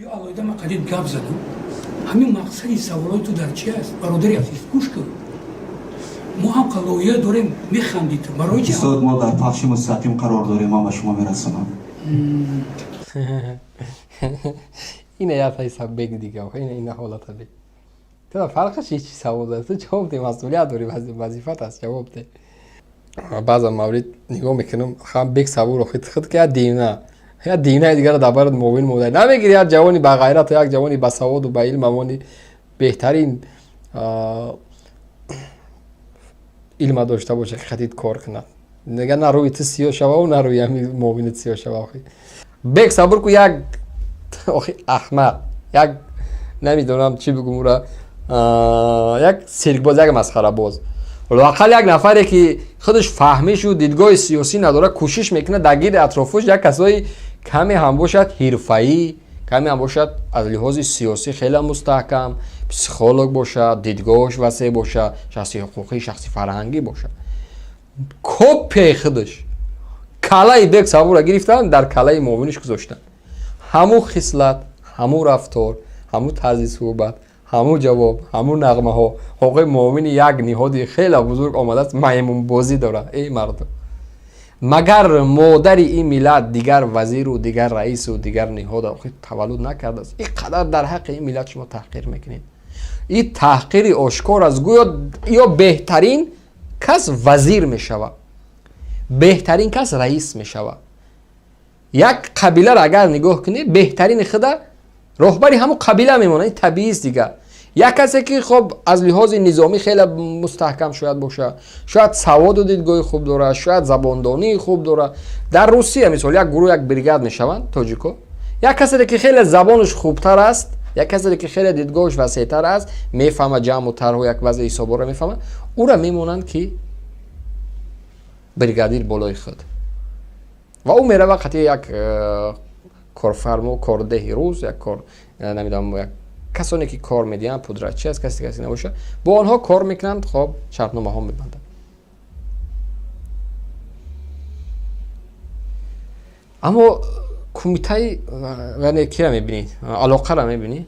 یا алоҳида ман қадим гап задам. ҳамин мақсади саволои ту дар чи аст? бародари азиз гӯш кун. мо ҳам қалоия дорем, механдид барои чӣ? Устод, мо дар пахши мустақим қарор дорем, ман ба шумо мерасонам. ина як ҳисаб бег дига, ина ҳолата бег. تو فرقش چی سواد است؟ تو جواب دی مسئولیت داری وظیفت است جواب دی. بعضا مورد نگاه میکنم خام بیک سوار رو خود که یا دیونه دیگر دبارد موبایل مودای نمیگیری یک جوانی با غیرت یک جوانی با سواد و با علم موانی بهترین علم داشته باشه که خدید کار کنه. نگه نه روی تو سیاه شوا و نه روی همین موبایل سیاه شوا. بیک سوار کو یک احمق یک نمیدونم چی بگم را یک سیرک باز یک مسخره باز لااقل یک نفری که خودش فهمیش و دیدگاه سیاسی نداره کوشش میکنه درگیر اطرافش یک کسایی کمی هم باشد حرفه‌ای کمی هم باشد از لحاظ سیاسی خیلی مستحکم پسیخولوگ باشه دیدگاهش وسیع باشه شخصی حقوقی شخصی فرهنگی باشه کپی خودش کلای بیگ سوار گرفتن در کلای مومنش گذاشتن همو خصلت همو رفتار همو طرز صحبت همو جواب همو نغمه ها حقوق مومن یک نهاد خیلی بزرگ آمده است میمون بازی داره ای مردم مگر مادر این ملت دیگر وزیر و دیگر رئیس و دیگر نهاد تولد نکرده است اینقدر در حق این ملت شما تحقیر میکنید این تحقیر آشکار از گویا یا بهترین کس وزیر میشود بهترین کس رئیس میشود یک قبیله را اگر نگاه کنید بهترین خدا رهبری همون قبیله میمونه طبیعی است دیگه یک کسی که خب از لحاظ نظامی خیلی مستحکم شاید باشه شاید سواد و دیدگاه خوب داره شاید زباندانی خوب داره در روسیه مثلا یک گروه یک بریگاد میشوند تاجیکو یک کسی که خیلی زبانش خوبتر است یک کسی که خیلی دیدگاهش وسیع‌تر است میفهمه جمع و طرح و یک وضع حسابا رو میفهمه او را میمونند که بریگادیر بالای خود و او میره وقتی یک کارفرما کاردهی روز یک کار نمیدونم یک کسانی که کار میدین پودرچی است کسی نباشه با آنها کار میکنند خب شرطنامه ها میبندند اما کمیته یعنی کی را میبینی علاقه را میبینی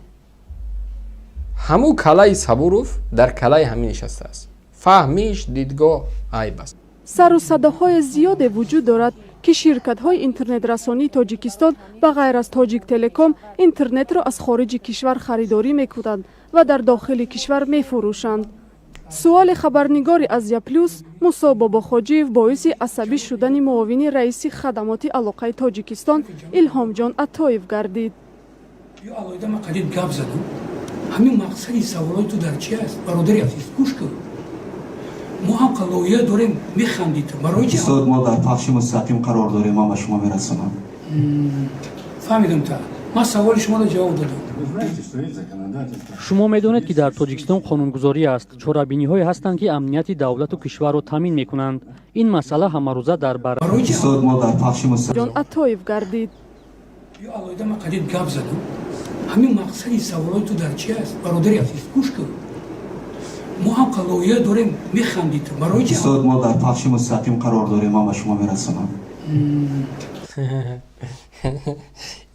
همو کلای صبوروف در کلای همین نشسته است فهمیش دیدگاه عیب است سر و صداهای زیاد وجود دارد که شرکت‌های اینترنت رسانی تاجیکستان و غیر از تاجیک تلکام اینترنت را از خارج کشور خریداری می‌کنند و در داخل کشور می‌فروشند. سوال خبرنگار ازیا پلوس موسی باباخواجیев باعث عصبی شدن معاون رئیس خدمات علاقه تاجیکستان الهام جان عطایев گردید. یا алоҳида ман қадим гап задам. ҳамин мақсади саволои ту дар чи аст? бародари азиз гӯш кун. мо ҳам қалоия дорем механдид барои чӣ? устод, мо дар пахши мустақим қарор дорем, ман ба шумо мерасонам. фаҳмидам та. ман саволи шуморо ҷавоб додам. шумо медонед ки дар тоҷикистон қонунгузорӣ аст чорабиниҳое ҳастанд ки амнияти давлату кишварро таъмин мекунанд ин масъала ҳамарӯза дар бар барои чӣ? устод, мо дар пахши мустақим جان عطایев گردید. یا алоҳида ман қадим гап задам. ҳамин мақсади саволои ту дар чи аст? бародари азиз гӯш кун. мо ҳам қалоия дорем механдид барои чӣ? устод, мо дар пахши мустақим қарор дорем, ман ба шумо мерасонам.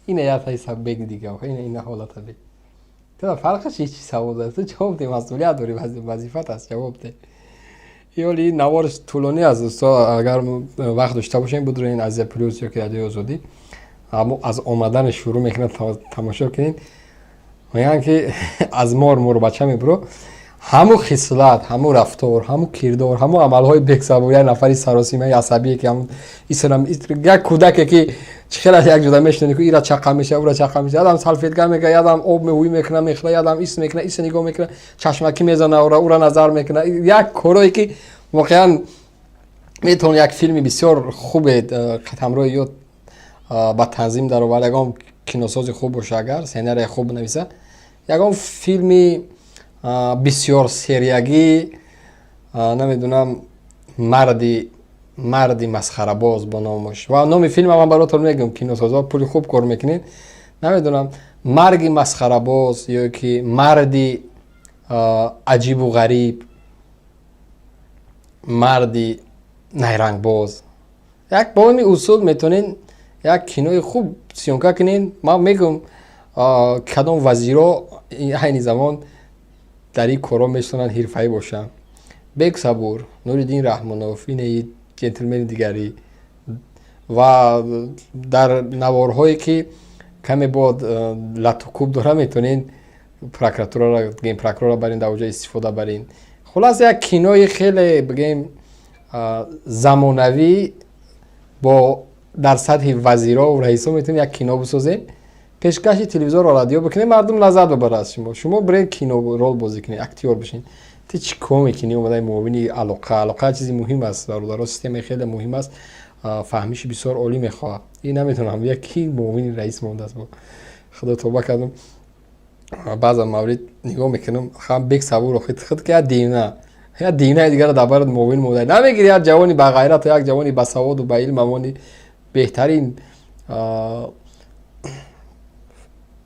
ина як ҳисаб бег дига ина ҳолата бег تو فرقش چی سواد است؟ تو جواب دی مسئولیت داری وظیفت است جواب دی یالی نوارش طولانی از دوستا اگر وقت داشته باشین بود این ازیا پلوس یا که رادیو آزادی اما از آمدن شروع میکنه تماشا کنین میگن که از مار بچه میبرو همو خصلت همو رفتار همو کردار همو عملهای بکسبوی نفری سراسیمه عصبی که هم اسلام یک کودک که خیلی یک جدا میشنه که ایرا چقه میشه اورا چقه میشه آدم سلفیتگر میگه آدم آب میوی میکنه میخله آدم ایست میکنه ایست نگاه میکنه چشمکی میزنه اورا نظر میکنه یک کاری که واقعا میتونه یک فیلمی بسیار خوبه همراه یا با تنظیم در آورد یکم کینوساز خوب باشه اگر سینری خوب نویسه یکم فیلمی بسیار سریعی نمیدونم مردی مسخره باز با نامش و نام فیلم من براتون میگم کینوسازا پول خوب کار میکنین نمیدونم مرگی مسخره باز یا که مردی عجیب و غریب مردی نیرنگ باز یک با این اصول میتونین یک کینوی خوب سیونکا کنین من میگم кадом вазиро айни замон дар ин корро метавонанд ҳирфаӣ бошанд. Бек Сабур, Нуриддин Раҳмонов, ин ҷентлмени дигари ва дар наворҳое ки каме бод латукуб дора метавонен ген прокурора барин дар оҷа истифода барин. Хулас як кинои хеле бигем замонавӣ бо дар сатҳи вазиро ва раисо метавонем як кино бисозем, пешкаши телевизор ва радио бикунем, мардум лаззат бибарад аз шумо биред кино рол бозӣ кунед, актёр бишин. Ти чӣ кор мекунӣ омадаи муовини алоқа чизи муҳим аст, бародаро системаи хеле муҳим аст, фаҳмиши бисёр олӣ мехоҳад. Ин наметавонам яки муовини раис мондааст, бо худо тавба кардам. баъзан маврид нигоҳ мекунам, хам Бек Сабур хит ки я дивнаи дигар дар бораи муовини модаи намегири, як ҷавони бағайрат, як ҷавони басаводу ба илм амони беҳтарин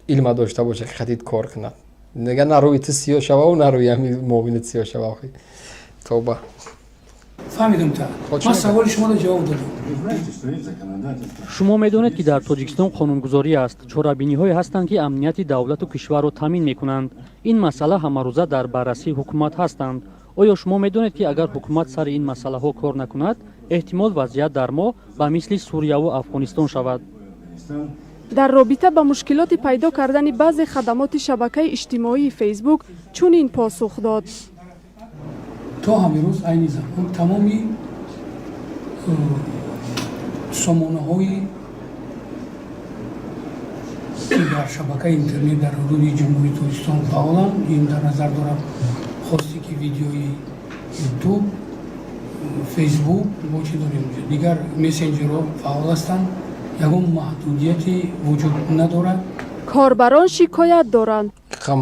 илма дошта боша ки хатид кор кунад. Нигар на рӯи ту сиёҳ шававу на рӯи ҳамин муовинат сиёҳ шавав. Тавба. фаҳмидам та. Ман саволи шуморо ҷавоб додам. шумо медонед ки дар тоҷикистон қонунгузорӣ аст, чорабиниҳое ҳастанд ки амнияти давлату кишварро таъмин мекунанд. Ин масъала ҳамарӯза дар баррасии ҳукумат ҳастанд. оё шумо медонед ки агар ҳукумат сари ин масъалаҳо кор накунад, эҳтимол вазъият дар мо ба мисли Сурияву Афғонистон шавад? дар робита ба мушкилоти пайдо кардани баъзе хадамоти шабакаи иҷтимоии фейсбук чунин посух дод. то ҳамирӯз айни замон тамоми сомонаҳои ки дар шабакаи интернет дар ҳудуди ҷумҳурии Тоҷикистон фаъоланд, ин дар назар дорам хости ки видеои ютуб, фейсбук бо чӣ дорем дигар месенҷерҳо фаъол ҳастанд, ягон маҳдудияте вуҷуд надорад. корбарон шикоят доранд.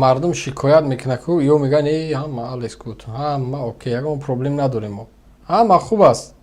мардум шикоят мекунад ё мегӯянд ҳама алес кут, ҳама окей, ягон проблем надорем мо, ҳама хуб аст.